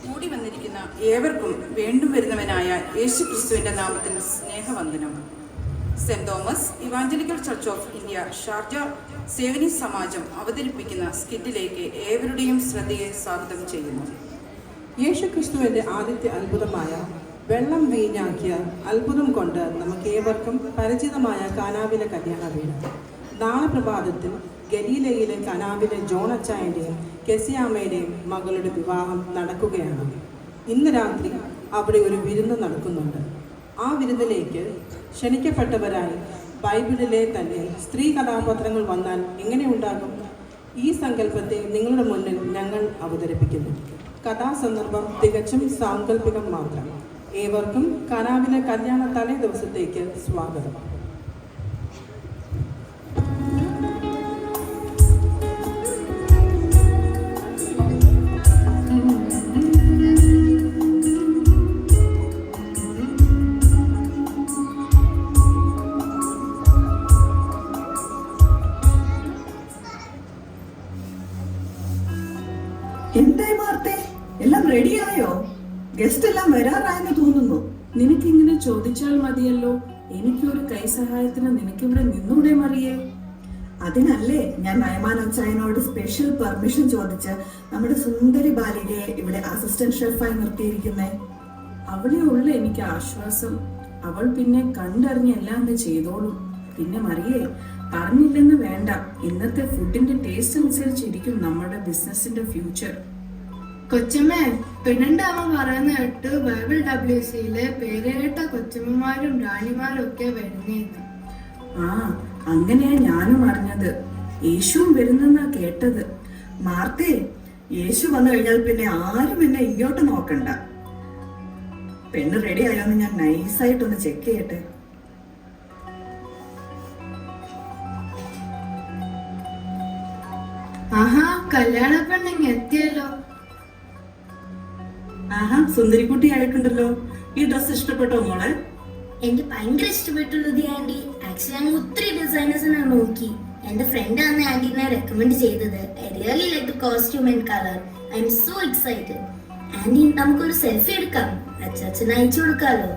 കൂടി വന്നിരിക്കുന്ന ഏവർക്കും വീണ്ടും വരുന്നവനായ യേശു ക്രിസ്തുവിൻ്റെ നാമത്തിൽ സ്നേഹവന്ദനം. Saint Thomas Evangelical Church of India Sharjah Sevani Samajam അവതരിപ്പിക്കുന്ന സ്കിറ്റിലേക്ക് ഏവരുടെയും ശ്രദ്ധയെ സ്വാഗതം ചെയ്യുന്നു. യേശു ക്രിസ്തുവിൻ്റെ ആദ്യത്തെ അത്ഭുതമായ വെള്ളം വീഞ്ഞാക്കിയ അത്ഭുതം കൊണ്ട് നമുക്ക് ഏവർക്കും പരിചിതമായ കാനാവിലെ കല്യാണ വീട്. നാളെ പ്രഭാതത്തിൽ ഗലീലയിലെ കനാവിലെ ജോണച്ചായൻ്റെയും കെസിയാമ്മയുടെയും മകളുടെ വിവാഹം നടക്കുകയാണ്. ഇന്ന് രാത്രി അവിടെ ഒരു വിരുന്ന് നടക്കുന്നുണ്ട്. ആ വിരുന്നിലേക്ക് ക്ഷണിക്കപ്പെട്ടവരായി ബൈബിളിലെ തന്നെ സ്ത്രീ കഥാപാത്രങ്ങൾ വന്നാൽ എങ്ങനെയുണ്ടാകും? ഈ സങ്കല്പത്തെ നിങ്ങളുടെ മുന്നിൽ ഞങ്ങൾ അവതരിപ്പിക്കുന്നു. കഥാസന്ദർഭം തികച്ചും സാങ്കല്പികം മാത്രം. ഏവർക്കും കനാവിലെ കല്യാണ തലേ ദിവസത്തേക്ക് സ്വാഗതം. എന്തായി മാർത്തേ, എല്ലാം റെഡിയായോ? ഗസ്റ്റ് എല്ലാം വരാറായെന്ന് തോന്നുന്നു. നിനക്കിങ്ങനെ ചോദിച്ചാൽ മതിയല്ലോ. എനിക്കൊരു കൈസഹായത്തിന് നിനക്കിവിടെ നിന്നൂടെ മറിയേ? അതിനല്ലേ ഞാൻ നയമാനച്ചായനോട് സ്പെഷ്യൽ പെർമിഷൻ ചോദിച്ച് നമ്മുടെ സുന്ദരി ബാലികയെ ഇവിടെ അസിസ്റ്റന്റ് ഷെഫായി നിർത്തിയിരിക്കുന്നേ. അവിടെ ഉള്ള എനിക്ക് ആശ്വാസം. അവൾ പിന്നെ കണ്ടറിഞ്ഞ് എല്ലാം ചെയ്തോളും. പിന്നെ മറിയേ, പറഞ്ഞില്ലെന്ന് വേണ്ട, ഇന്നത്തെ ഫുഡിന്റെ ടേസ്റ്റ് അനുസരിച്ചിരിക്കും നമ്മുടെ ബിസിനസിന്റെ ഫ്യൂച്ചർ. കൊച്ചമ്മേ, പെണ്ണുണ്ടാവാൻ പറയുന്ന കേട്ട് ബൈബിൾ WCയിലെ പേരേട്ട കൊച്ചമ്മമാരും റാണിമാരും ഒക്കെ വരുന്നേന്ന്. ആ, അങ്ങനെയാ ഞാനും അറിഞ്ഞത്. യേശുവും വരുന്നെന്നാ കേട്ടത്. മാർത്തേ, യേശു വന്നു കഴിഞ്ഞാൽ പിന്നെ ആരും എന്നെ ഇങ്ങോട്ട് നോക്കണ്ട. പെണ്ണ് റെഡി ആയോന്ന് ഞാൻ നൈസായിട്ടൊന്ന് ചെക്ക് ചെയ്യട്ടെ. ആഹാ, കല്യാണ പെണ്ണിങ് എത്തിയല്ലോ. ആഹാ, സുന്ദരിക്കുട്ടി ആയിട്ടുണ്ടല്ലോ. ഈ ഡ്രസ് ഇഷ്ടപ്പെട്ടോ മോളെ? എനിക്ക് ഭയങ്കര ഇഷ്ടപ്പെട്ടുള്ളത് ആന്റി. ആക്ച്വലി ഞാൻ ഒത്തിരി ഡിസൈനേഴ്സിനെ നോക്കി. എന്റെ ഫ്രണ്ട് ആണ് ആന്റിനെ റെക്കമെൻഡ് ചെയ്തത്. I really like the costume and colour. I am so excited. Aunty, നമുക്കൊരു സെൽഫി എടുക്കാം. അച്ഛന് അയച്ചു കൊടുക്കാലോ.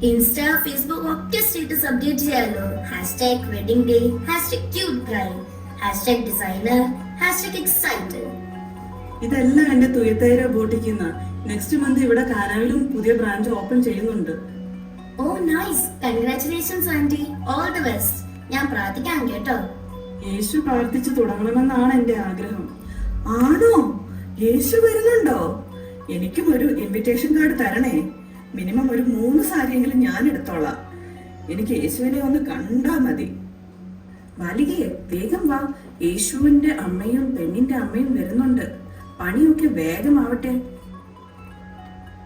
ഇൻസ്റ്റാ, ഫേസ്ബുക്ക് ഒക്കെ സ്റ്റേറ്റസ് അപ്ഡേറ്റ് ചെയ്യാലോ. #Wedding day, #cute bride, #designer, #excited. ഇതെല്ലാം എന്റെ തുയത്തേര ബോട്ടിക്കുന്ന. നെക്സ്റ്റ് മന്ത് ഇവിടെ കാനാവിലും പുതിയ ബ്രാഞ്ച് ഓപ്പൺ ചെയ്യുന്നുണ്ട്. Oh nice, congratulations aunty. All the best. ഞാൻ പ്രാർത്ഥിക്കാം കേട്ടോ. യേശു പ്രാർത്ഥിച്ചു തുടങ്ങണമെന്നാണ് എന്റെ ആഗ്രഹം. ആണോ? യേശു വരുന്നുണ്ടോ? എനിക്കും ഒരു ഇൻവിറ്റേഷൻ കാർഡ് തരണേ. മിനിമം ഒരു 3 സാരിയെങ്കിലും ഞാൻ എടുത്തോളാം. എനിക്ക് യേശുവിനെ ഒന്ന് കണ്ടാ മതി. മാലികയെ, വേഗം വാ. യേശുവിന്റെ അമ്മയും പെണ്ണിന്റെ അമ്മയും വരുന്നുണ്ട്. പണിയൊക്കെ വേഗമാവട്ടെ.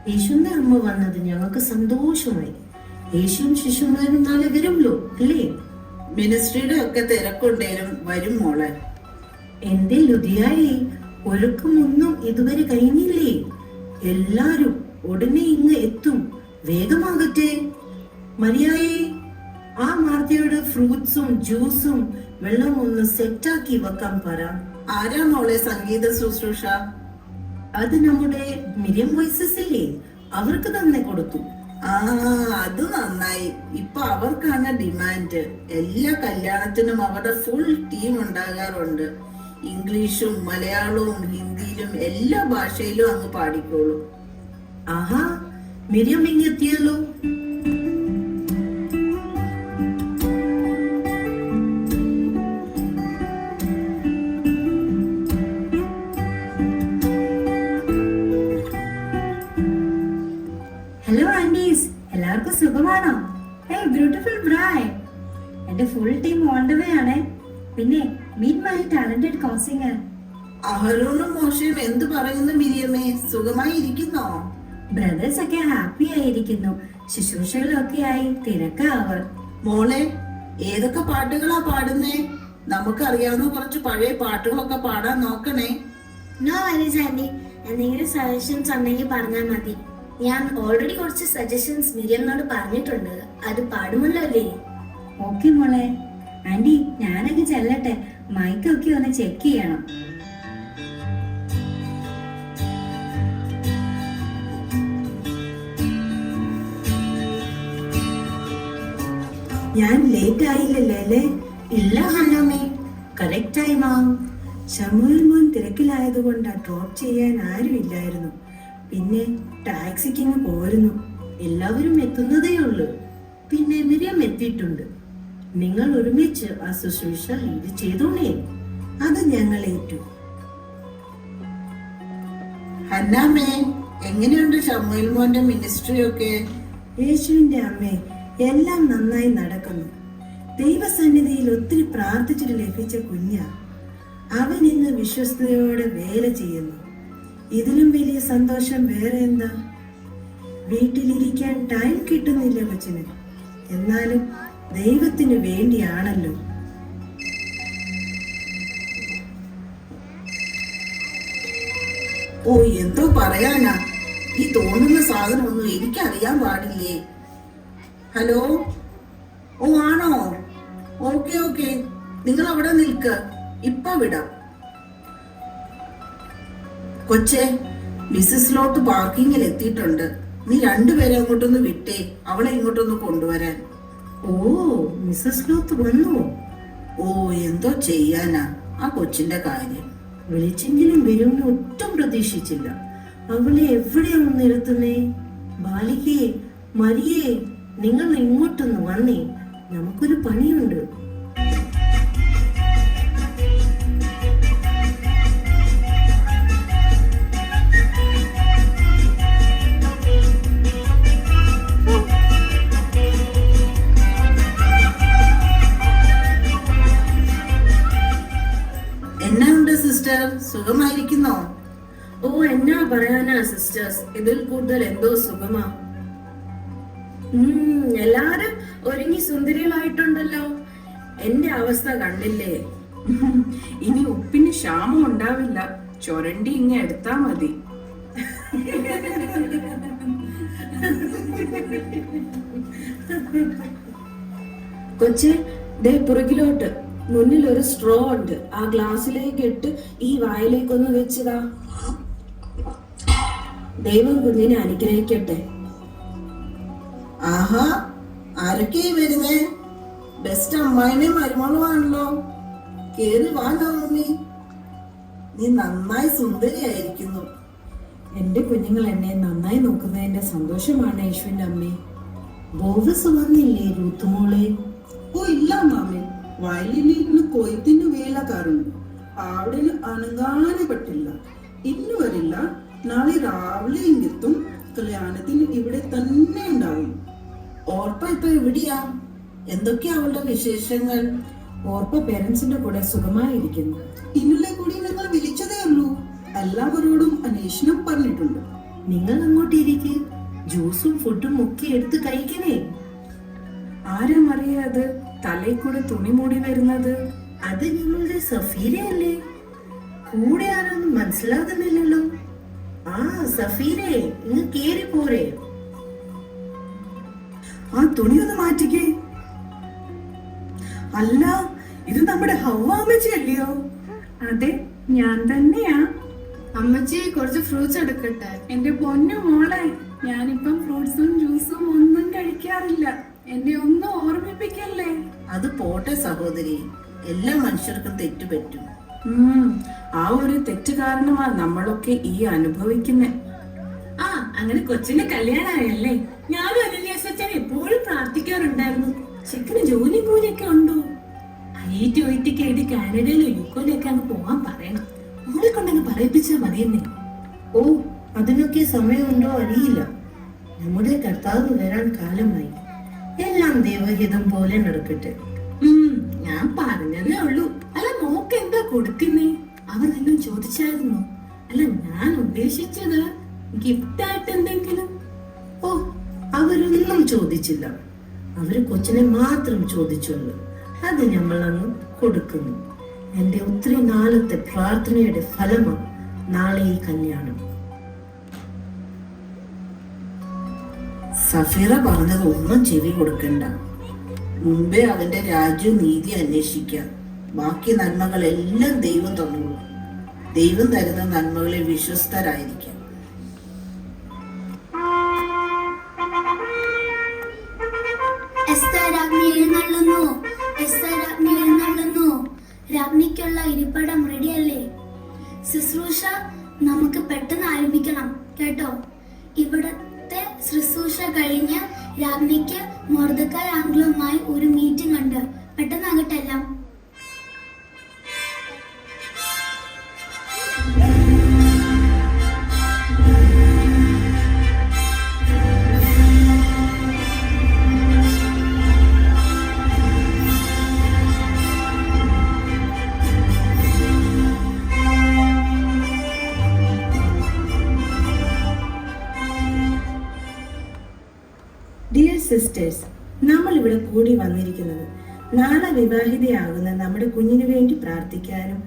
യേശുവിന്റെ അമ്മ വന്നത് ഞങ്ങൾക്ക് സന്തോഷമായി. യേശുവും ശിശുമാരും നാളെ വരുമല്ലോ അല്ലേ? മിനിസ്ട്രിയുടെ ഒക്കെ തിരക്കൊണ്ടേലും വരും മോളെ. എന്റെ ലുതിയായി, ഒരുക്കമൊന്നും ഇതുവരെ കഴിഞ്ഞില്ലേ? എല്ലാരും ഉടനെ ഇങ്ങ് എത്തും. വേഗമാകട്ടെ. മരിയായി, ആ മാർത്തിയോട് ഫ്രൂട്ട്സും ജ്യൂസും വെള്ളവും ഒന്ന് സെറ്റാക്കി വെക്കാൻ പറ. ആരാ മോളെ സംഗീത ശുശ്രൂഷ? അത് നമ്മുടെ മിരിയം വോയിസസ് ഇല്ലേ, അവർക്ക് തന്നെ കൊടുത്തു. ആ, അത് നന്നായി. ഇപ്പൊ അവർക്കാണ് ഡിമാൻഡ്. എല്ലാ കല്യാണത്തിനും അവരുടെ ഫുൾ ടീം ഉണ്ടാകാറുണ്ട്. ഇംഗ്ലീഷും മലയാളവും ഹിന്ദിയിലും എല്ലാ ഭാഷയിലും അങ്ങ് പാടിക്കോളും. ആഹാ, മിരിയം ഇങ്ങെത്തിയല്ലോ. ഹലോ ആന്റീസ്, എല്ലാവർക്കും സുഖമാണോ? ഹേയ് ബ്യൂട്ടിഫുൾ ബ്രൈഡ്, എന്റെ full team on the way ആണ്. പിന്നെ meet my talented co singer. അഹരോനും മോശയും എന്ത് പറയുന്നു മിരിയമേ? സുഖമായി ഇരിക്കുന്നോ? ബ്രദേഴ്സ് ഒക്കെ ഹാപ്പി ആയിരിക്കുന്നു. ശുശ്രൂഷകളൊക്കെ ആയി തിരക്കാവർ. മോളെ, ഏതൊക്കെ പാട്ടുകളാ പാടുന്നേ? നമുക്കറിയാവുന്ന കുറച്ച് പഴയ പാട്ടുകളൊക്കെ പാടാൻ നോക്കണേ. No worries anti. എന്തെങ്കിലും സജഷൻസ് ഉണ്ടെങ്കിൽ പറഞ്ഞാൽ മതി. ഞാൻ ഓൾറെഡി കുറച്ച് സജഷൻസ് മിരിയമ്മനോട് പറഞ്ഞിട്ടുണ്ട്. അത് പാടുമല്ലോ അല്ലേ? ഓക്കെ മോളെ. ആന്റി, ഞാനൊക്കെ ചെല്ലട്ടെ. മൈക്കൊക്കെ ഒന്ന് ചെക്ക് ചെയ്യണം. ഞാൻ ലേറ്റ് ആയില്ലല്ലേ അല്ലേ? ഇല്ല ഹന്നാമേ, കറക്റ്റ് ടൈമാ. ശമുവേൽ മോൻ തിരക്കിലായതുകൊണ്ട് ഡ്രോപ്പ് ചെയ്യാൻ ആരും ഇല്ലായിരുന്നു. പിന്നെ ടാക്സിക്കിങ് പോരുന്നു. എല്ലാവരും എത്തുന്നതേ ഉള്ളൂ. പിന്നെ മിരിയം എത്തിയിട്ടുണ്ട്. നിങ്ങൾ ഒരുമിച്ച് ആ ശുശ്രൂഷ ലീഡ് ചെയ്തോണേ. അത് ഞങ്ങൾ ഏറ്റു. ഹന്നാമേ, എങ്ങനെയുണ്ട് ശമുവേൽ മോന്റെ മിനിസ്ട്രി ഒക്കെ? യേശുവിന്റെ അമ്മേ, എല്ലാം നന്നായി നടക്കുന്നു. ദൈവസന്നിധിയിൽ ഒത്തിരി പ്രാർത്ഥിച്ചിട്ട് ലഭിച്ച കുഞ്ഞാ. അവൻ ഇന്ന് വിശ്വസ്തയോടെ വേല ചെയ്യുന്നു. ഇതിലും വലിയ സന്തോഷം വേറെ എന്താ? വീട്ടിലിരിക്കാൻ ടൈം കിട്ടുന്നില്ല കൊച്ചിന്. എന്നാലും ദൈവത്തിന് വേണ്ടിയാണല്ലോ. ഓ, എന്തോ പറയാനാ, ഈ തോന്നുന്ന സാധനമൊന്നും എനിക്കറിയാൻ പാടില്ലേ. ഹലോ, ഓ ആണോ? ഓക്കെ ഓക്കെ, നിങ്ങൾ അവിടെ നിൽക്ക, ഇപ്പൊ വിടാം. കൊച്ചേ, മിസ്സസ് ലോട്ട് പാർക്കിങ്ങിൽ എത്തിയിട്ടുണ്ട്. നീ രണ്ടുപേരെ അങ്ങോട്ടൊന്ന് വിട്ടേ, അവളെ ഇങ്ങോട്ടൊന്ന് കൊണ്ടുവരാൻ. ഓ, മിസ്സസ് ലോത്ത് വന്നു. ഓ, എന്തോ ചെയ്യാനാ ആ കൊച്ചിന്റെ കാര്യം. വിളിച്ചെങ്കിലും വരുമെന്ന് ഒട്ടും പ്രതീക്ഷിച്ചില്ല. അവളെ എവിടെയാണ് നിർത്തുന്നേ? ബാലികയെ, മരിയേ, നിങ്ങൾ ഇങ്ങോട്ടൊന്ന് വന്നേ, നമുക്കൊരു പണിയുണ്ട്. എന്നാ സിസ്റ്റർ, സുഖമായിരിക്കുന്നോ? ഓ, എന്നാ പറയാനാ സിസ്റ്റേഴ്സ്, ഇതിൽ കൂടുതൽ എന്തോ സുഖമാ. എല്ലാരും ഒരുങ്ങി സുന്ദരികളായിട്ടുണ്ടല്ലോ. എന്റെ അവസ്ഥ കണ്ടില്ലേ? ഇനി ഉപ്പിന് ക്ഷാമം ഉണ്ടാവില്ല. ചൊരണ്ടി ഇങ്ങ എടുത്താ മതി. കൊച്ചെ, ദേ പുറകിലോട്ട് മുന്നിൽ ഒരു സ്ട്രോ ഉണ്ട്. ആ ഗ്ലാസ്സിലേക്ക് ഇട്ട് ഈ വായിലേക്കൊന്ന് വെച്ചതാ. ദൈവം കുഞ്ഞിനെ അനുഗ്രഹിക്കട്ടെ. ആഹാ, ആരൊക്കെയായി വരുന്നേ? ബെസ്റ്റ് അമ്മായിനെയും മരുമകളുമാണല്ലോ. കേറി വാ നവമി, നീ നന്നായി സുന്ദരിയായിരിക്കുന്നു. എന്റെ കുഞ്ഞുങ്ങൾ എന്നെ നന്നായി നോക്കുന്നതിന്റെ സന്തോഷമാണ് യേശുവിന്റെ അമ്മേ. ബോവസ് വന്നില്ലേ രൂത്തുമോളെ? ഓ ഇല്ല മാമേ, വയലിലിരുന്ന് കൊയ്ത്തിന് വേലക്കാരുണ്ട്. ആവിടന് അനങ്ങാനെ പറ്റില്ല. ഇന്ന് വരില്ല, നാളെ രാവിലെ ഇങ്ങെത്തും. കല്യാണത്തിന് ഇവിടെ തന്നെ ഉണ്ടാവും. ഓർപ്പ ഇപ്പൊ എവിടെയാ? എന്തൊക്കെയാ അവളുടെ വിശേഷങ്ങൾ? ഓർപ്പ പേരൻസിന്റെ കൂടെ സുഖമായിരിക്കുന്നു. ഇന്നലെ കൂടി നിങ്ങൾ വിളിച്ചതേ ഉള്ളൂ. എല്ലാവരോടും അന്വേഷണം പറഞ്ഞിട്ടുണ്ട്. നിങ്ങൾ അങ്ങോട്ടിരിക്കെ, ജ്യൂസും ഫുഡും ഒക്കെ എടുത്ത് കഴിക്കണേ. ആരാ മറിയാത് തലയിൽ കൂടെ തുണി മൂടി വരുന്നത്? അത് നിങ്ങളുടെ സഫീരയല്ലേ? കൂടെ ആരൊന്നും മനസ്സിലാകുന്നില്ലല്ലോ. ആ സഫീരെ, ഇങ്ങ് കേറി പോരെ. ആ തുണി ഒന്ന് മാറ്റിക്കേ. അല്ല, ഇത് നമ്മുടെ ഹവ്വാമ്മച്ചി അല്ലയോ? അതെ, ഞാൻ തന്നെയാ. അമ്മച്ചി കുറച്ച് ഫ്രൂട്ട്സ് എടുക്കട്ടെ? എന്റെ പൊന്നു മോളെ, ഞാനിപ്പം ഫ്രൂട്ട്സും ജ്യൂസും ഒന്നും കഴിക്കാറില്ല. എന്നെ ഒന്നും ഓർമ്മിപ്പിക്കല്ലേ. അത് പോട്ടെ സഹോദരി, എല്ലാ മനുഷ്യർക്കും തെറ്റുപറ്റും. ആ ഒരു തെറ്റ് കാരണമാ നമ്മളൊക്കെ ഈ അനുഭവിക്കുന്നേ. ആ, അങ്ങനെ കൊച്ചിന്റെ കല്യാണമായല്ലേ? ഞാനും അനന്യാസച്ചൻ എപ്പോഴും പ്രാർത്ഥിക്കാറുണ്ടായിരുന്നു. ചെക്കന് ജോലി കൂലിയൊക്കെ ഉണ്ടോ? IIT ആയിട്ട് കാനഡയിലോ യുക്കോയിലൊക്കെ അങ്ങ് പോവാൻ പറയണം. മോളെ കൊണ്ടങ്ങ് പറയിപ്പിച്ചാ മതിയെന്നേ. ഓ, അതിനൊക്കെ സമയമുണ്ടോ അറിയില്ല. നമ്മുടെ കർത്താവ് വരാൻ കാലമായി. എല്ലാം ദൈവഹിതം പോലെ നടക്കട്ടെ. ഞാൻ പറഞ്ഞതേ ഉള്ളൂ. അല്ല, മോക്ക് എന്താ കൊടുക്കുന്നേ? അവർ എല്ലാം ചോദിച്ചായിരുന്നു. അല്ല, ഞാൻ ഉദ്ദേശിച്ചത് ഗിഫ്റ്റ് ആയിട്ട് എന്തെങ്കിലും. ഓ, അവരൊന്നും ചോദിച്ചില്ല. അവര് കൊച്ചിനെ മാത്രം ചോദിച്ചുള്ളൂ. അത് നമ്മൾ അങ്ങ് കൊടുക്കുന്നു. എന്റെ ഒത്തിരി നാളത്തെ പ്രാർത്ഥനയുടെ ഫലമാണ് നാളെ ഈ കല്യാണം. സഫീറ പറഞ്ഞത് ഒന്നും ചെവി കൊടുക്കണ്ട. മുമ്പേ അവന്റെ രാജ്യവും നീതി അന്വേഷിക്കാം. ബാക്കി നന്മകളെല്ലാം ദൈവം തന്നോളൂ. ദൈവം തരുന്ന നന്മകളിൽ വിശ്വസ്തരായിരിക്കാം. എസ്തർ രാജ്ഞി എഴുന്നള്ളൂ. ശുശ്രൂഷയ്ക്കുള്ള ഇരിപ്പിടം റെഡിയല്ലേ? ശുശ്രൂഷ നമുക്ക് പെട്ടെന്ന് ആരംഭിക്കണം കേട്ടോ. ഇവിടത്തെ ശുശ്രൂഷ കഴിഞ്ഞ് രാജ്ഞിക്ക് മൊർദെഖായി ആംഗ്ലവുമായി ഒരു മീറ്റിംഗ് ഉണ്ട്. പെട്ടെന്നാകട്ടെ എല്ലാം. ഡിയർ സിസ്റ്റേഴ്സ്, നമ്മൾ ഇവിടെ കൂടി വന്നിരിക്കുന്നത് നാളെ വിവാഹിതയാകുന്ന നമ്മുടെ കുഞ്ഞിനു വേണ്ടി പ്രാർത്ഥിക്കാനും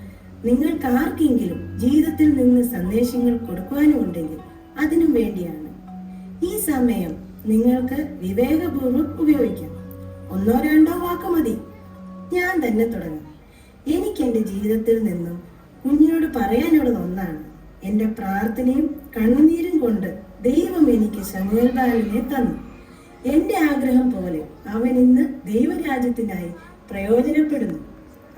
നിങ്ങൾക്ക് ആർക്കെങ്കിലും ജീവിതത്തിൽ നിന്ന് സന്ദേശങ്ങൾ കൊടുക്കുവാനും ഉണ്ടെങ്കിൽ അതിനും വേണ്ടിയാണ്. ഈ സമയം നിങ്ങൾക്ക് വിവേകപൂർവ്വം ഉപയോഗിക്കാം. 1-2 വാക്ക് മതി. ഞാൻ തന്നെ തുടങ്ങാം. എനിക്ക് എൻ്റെ ജീവിതത്തിൽ നിന്നും കുഞ്ഞിനോട് പറയാനുള്ളത് ഒന്നാണ്. എൻ്റെ പ്രാർത്ഥനയും കണ്ണുനീരും കൊണ്ട് ദൈവം എനിക്ക് ശമൂവേൽ ബാലനെ തന്നു. എന്റെ ആഗ്രഹം പോലെ അവൻ ഇന്ന് ദൈവരാജ്യത്തിനായി പ്രയോജനപ്പെടുന്നു.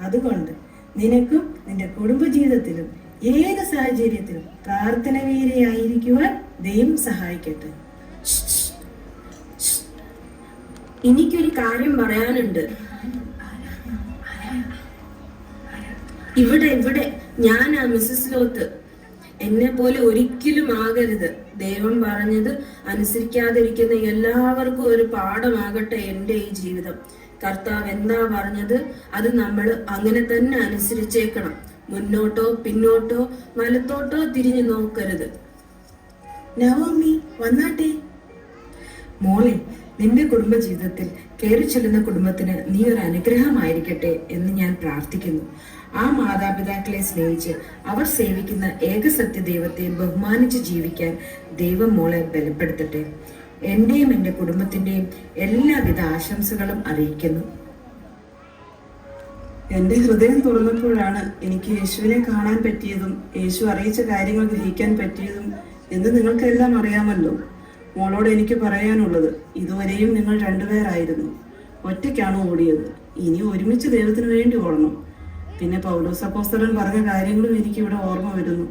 അതുകൊണ്ട് നിനക്കും നിന്റെ കുടുംബജീവിതത്തിലും ഏത് സാഹചര്യത്തിലും പ്രാർത്ഥന വീരയായിരിക്കുവാൻ ദൈവം സഹായിക്കട്ടെ. എനിക്കൊരു കാര്യം പറയാനുണ്ട്. ഇവിടെ ഞാനാ മിസ്സസ് ലോത്ത്. എന്നെ പോലെ ഒരിക്കലും ആകരുത്. ദൈവം പറഞ്ഞത് അനുസരിക്കാതിരിക്കുന്ന എല്ലാവർക്കും ഒരു പാഠമാകട്ടെ എൻ്റെ ഈ ജീവിതം. കർത്താവ് എന്താ പറഞ്ഞത് അത് നമ്മൾ അങ്ങനെ തന്നെ അനുസരിച്ചേക്കണം. മുന്നോട്ടോ പിന്നോട്ടോ വലത്തോട്ടോ തിരിഞ്ഞു നോക്കരുത്. നവമി വന്നാട്ടെ. മോളെ, നിന്റെ കുടുംബജീവിതത്തിൽ കയറി ചെല്ലുന്ന കുടുംബത്തിന് നീ ഒരു അനുഗ്രഹമായിരിക്കട്ടെ എന്ന് ഞാൻ പ്രാർത്ഥിക്കുന്നു. ആ മാതാപിതാക്കളെ സ്നേഹിച്ച് അവർ സേവിക്കുന്ന ഏകസത്യ ദൈവത്തെ ബഹുമാനിച്ച് ജീവിക്കാൻ ദൈവം മോളെ ബലപ്പെടുത്തട്ടെ. എന്റെയും എൻ്റെ കുടുംബത്തിന്റെയും എല്ലാവിധ ആശംസകളും അറിയിക്കുന്നു. എന്റെ ഹൃദയം തുറന്നപ്പോഴാണ് എനിക്ക് യേശുവിനെ കാണാൻ പറ്റിയതും യേശു അറിയിച്ച കാര്യങ്ങൾ ഗ്രഹിക്കാൻ പറ്റിയതും എന്ന് നിങ്ങൾക്കെല്ലാം അറിയാമല്ലോ. മോളോട് എനിക്ക് പറയാനുള്ളത്, ഇതുവരെയും നിങ്ങൾ രണ്ടുപേരായിരുന്നു. ഒറ്റയ്ക്കാണ് ഓടിയത്. ഇനി ഒരുമിച്ച് ദൈവത്തിന് വേണ്ടി ഓടണം. പിന്നെ പൗലോസ് അപ്പോസ്തലൻ പറഞ്ഞ കാര്യങ്ങളും എനിക്കിവിടെ ഓർമ്മ വരുന്നു.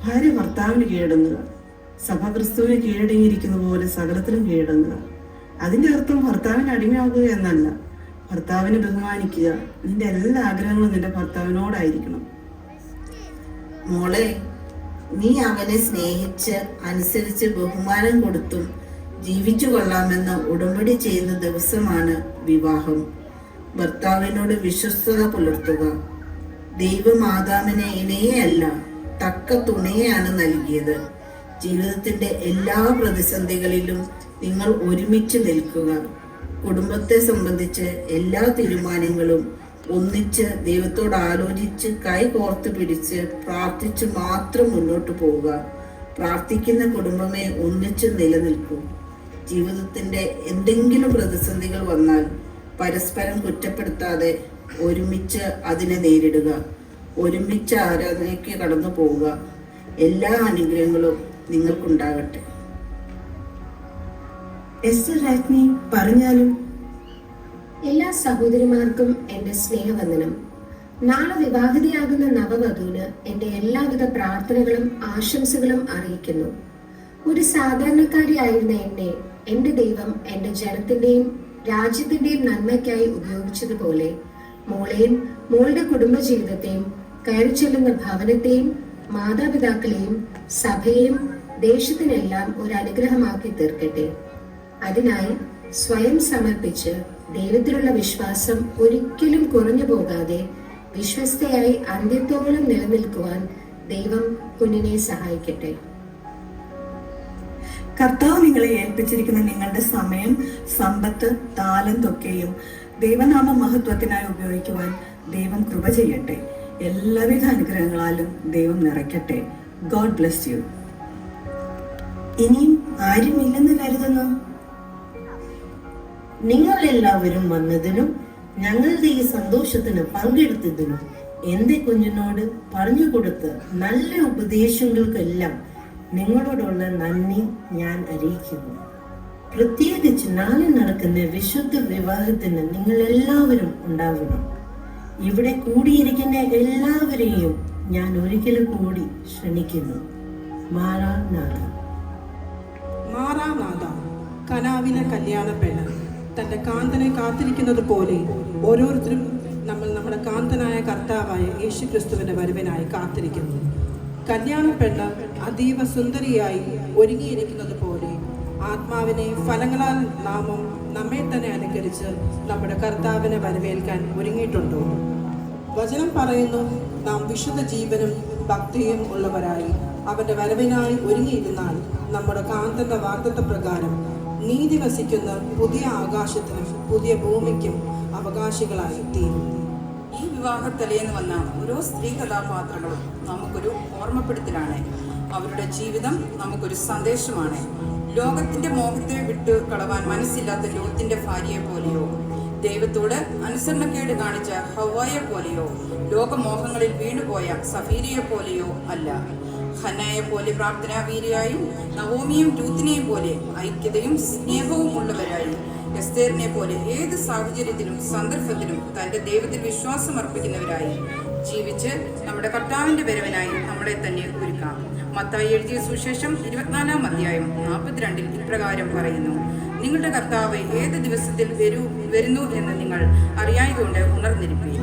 ഭാര്യ ഭർത്താവിന് കീഴടങ്ങുക, സഭ ക്രിസ്തുവിന് കീഴടങ്ങിയിരിക്കുന്ന പോലെ സകലത്തിലും കീഴടങ്ങുക. അതിന്റെ അർത്ഥം ഭർത്താവിന് അടിമയാകുക എന്നല്ല. ഭർത്താവിനെ ബഹുമാനിക്കുക. നിന്റെ എല്ലാ ആഗ്രഹങ്ങളും നിന്റെ ഭർത്താവിനോടായിരിക്കണം. മോളെ, നീ അവനെ സ്നേഹിച്ച് അനുസരിച്ച് ബഹുമാനം കൊടുത്തും ജീവിച്ചു കൊള്ളാമെന്ന് ഉടമ്പടി ചെയ്യുന്ന ദിവസമാണ് വിവാഹം. ഭർത്താവിനോട് വിശ്വസ്തത പുലർത്തുക. ദൈവം ആദാമിനെ ഇണയെയല്ല തക്ക തുണയെയാണ് നൽകിയത്. ജീവിതത്തിന്റെ എല്ലാ പ്രതിസന്ധികളിലും നിങ്ങൾ ഒരുമിച്ച് നിൽക്കുക. കുടുംബത്തെ സംബന്ധിച്ച് എല്ലാ തീരുമാനങ്ങളും ഒന്നിച്ച് ദൈവത്തോട് ആലോചിച്ച് കൈ കോർത്ത് പിടിച്ച് പ്രാർത്ഥിച്ച് മാത്രം മുന്നോട്ട് പോവുക. പ്രാർത്ഥിക്കുന്ന കുടുംബമേ ഒന്നിച്ച് നിലനിൽക്കൂ. ജീവിതത്തിന്റെ എന്തെങ്കിലും പ്രതിസന്ധികൾ വന്നാൽ പരസ്പരം കുറ്റപ്പെടുത്താതെ ഒരുമിച്ച് അതിനെ നേരിടുക. ഒരുമിച്ച് ആരാധനയ്ക്ക് കടന്നു പോവുക. എല്ലാ അനുഗ്രഹങ്ങളും നിങ്ങൾക്കുണ്ടാകട്ടെ. എസ്റ്റർ രാജ്ഞി പറഞ്ഞാലും. എല്ലാ സഹോദരിമാർക്കും എൻ്റെ സ്നേഹവന്ദനം. നാളെ വിവാഹിതയാകുന്ന നവവധുവിന് എൻ്റെ എല്ലാവിധ പ്രാർത്ഥനകളും ആശംസകളും അറിയിക്കുന്നു. ഒരു സാധാരണക്കാരിയായിരുന്ന എന്നെ എൻ്റെ ദൈവം എൻ്റെ ജനത്തിൻ്റെയും രാജ്യത്തിൻ്റെയും നന്മയ്ക്കായി ഉപയോഗിച്ചതുപോലെ മോളെയും മോളുടെ കുടുംബജീവിതത്തെയും കയറി ചെല്ലുന്ന ഭവനത്തെയും മാതാപിതാക്കളെയും സഭയെയും ദേശത്തിനെല്ലാം ഒരു അനുഗ്രഹമാക്കി തീർക്കട്ടെ. അതിനായി സ്വയം സമർപ്പിച്ച് ദൈവത്തിലുള്ള വിശ്വാസം ഒരിക്കലും കുറഞ്ഞു പോകാതെ വിശ്വസ്തയായി അന്ത്യത്തോളം നിലനിൽക്കുവാൻ ദൈവം കുഞ്ഞിനെ സഹായിക്കട്ടെ. കർത്താവ് നിങ്ങളെ ഏൽപ്പിച്ചിരിക്കുന്ന നിങ്ങളുടെ സമയം, സമ്പത്ത്, താലന്തൊക്കെയും ദൈവനാമ മഹത്വത്തിനായി ഉപയോഗിക്കുവാൻ ദൈവം കൃപ ചെയ്യട്ടെ. എല്ലാവിധ അനുഗ്രഹങ്ങളാലും ദൈവം നിറയ്ക്കട്ടെ. God bless you. ഇനിയും ആരുമില്ലെന്ന് കരുതുന്നു. നിങ്ങൾ എല്ലാവരും വന്നതിനും ഞങ്ങളുടെ ഈ സന്തോഷത്തിന് പങ്കെടുത്തതിനും എന്റെ കുഞ്ഞിനോട് പറഞ്ഞു കൊടുത്ത നല്ല ഉപദേശങ്ങൾക്കെല്ലാം നിങ്ങളോടുള്ള നന്ദി ഞാൻ അറിയിക്കുന്നു. പ്രത്യേകിച്ച് നാളെ നടക്കുന്ന വിശുദ്ധ വിവാഹത്തിന് നിങ്ങൾ എല്ലാവരും ഉണ്ടാവണം. ഇവിടെ കൂടിയിരിക്കുന്ന എല്ലാവരെയും ഞാൻ ഒരിക്കൽ കൂടി ക്ഷണിക്കുന്നു. മാറാനാഥ. മാറാനാഥ, കനാവിലെ കല്യാണ പെണ്ണ് തൻ്റെ കാന്തനെ കാത്തിരിക്കുന്നത് പോലെ ഓരോരുത്തരും നമ്മൾ നമ്മുടെ കാന്തനായ കർത്താവായ യേശു ക്രിസ്തുവിൻ്റെ വരവിനായി കാത്തിരിക്കുന്നു. കല്യാണ പെണ്ണ് അതീവ സുന്ദരിയായി ഒരുങ്ങിയിരിക്കുന്നത് പോലെ ആത്മാവിനെ ഫലങ്ങളാൽ നാമം നമ്മെ തന്നെ അനുകരിച്ച് നമ്മുടെ കർത്താവിനെ വരവേൽക്കാൻ ഒരുങ്ങിയിട്ടുണ്ടോ? വചനം പറയുന്നു, നാം വിശുദ്ധ ജീവനും ഭക്തിയും ഉള്ളവരായി അവൻ്റെ വരവിനായി ഒരുങ്ങിയിരുന്നാൽ നമ്മുടെ കാന്തന്റെ വാഗ്ദത്ത പ്രകാരം നീതി വസിക്കുന്ന പുതിയ ആകാശത്തിനും പുതിയ ഭൂമിക്കും അവകാശികളായി തീരും. ഈ വിവാഹത്തലേന്ന് വന്ന ഓരോ സ്ത്രീ കഥാപാത്രങ്ങളും നമുക്കൊരു ഓർമ്മപ്പെടുത്തലാണ്. അവരുടെ ജീവിതം നമുക്കൊരു സന്ദേശമാണ്. ലോകത്തിന്റെ മോഹത്തെ വിട്ടു കളവാൻ മനസ്സില്ലാത്ത ലോകത്തിന്റെ ഭാര്യയെ പോലെയോ, ദൈവത്തോട് അനുസരണക്കേട് കാണിച്ച ഹവ്വായെ പോലെയോ, ലോകമോഹങ്ങളിൽ വീണുപോയ സഫീരിയെ പോലെയോ അല്ല. ഹന്നയെ പോലെ പ്രാർത്ഥനാവീരിയായും നവോമിയും രൂത്തിനെയും പോലെ ഐക്യതയും സ്നേഹവും ഉള്ളവരായി, എസ്തേറിനെ പോലെ ഏത് സാഹചര്യത്തിലും സന്ദർഭത്തിലും തന്റെ ദൈവത്തിൽ വിശ്വാസം അർപ്പിക്കുന്നവരായി ജീവിച്ച് നമ്മുടെ കർത്താവിന്റെ വരവിനായി നമ്മളെ തന്നെ ഒരുക്കാം. മത്തായി എഴുതിയ സുവിശേഷം 24-ാം അധ്യായം 42 ഇപ്രകാരം പറയുന്നു, നിങ്ങളുടെ കർത്താവ് ഏത് ദിവസത്തിൽ വരുന്നു എന്ന് നിങ്ങൾ അറിയായതുകൊണ്ട് ഉണർന്നിരിപ്പീൻ.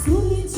Sweet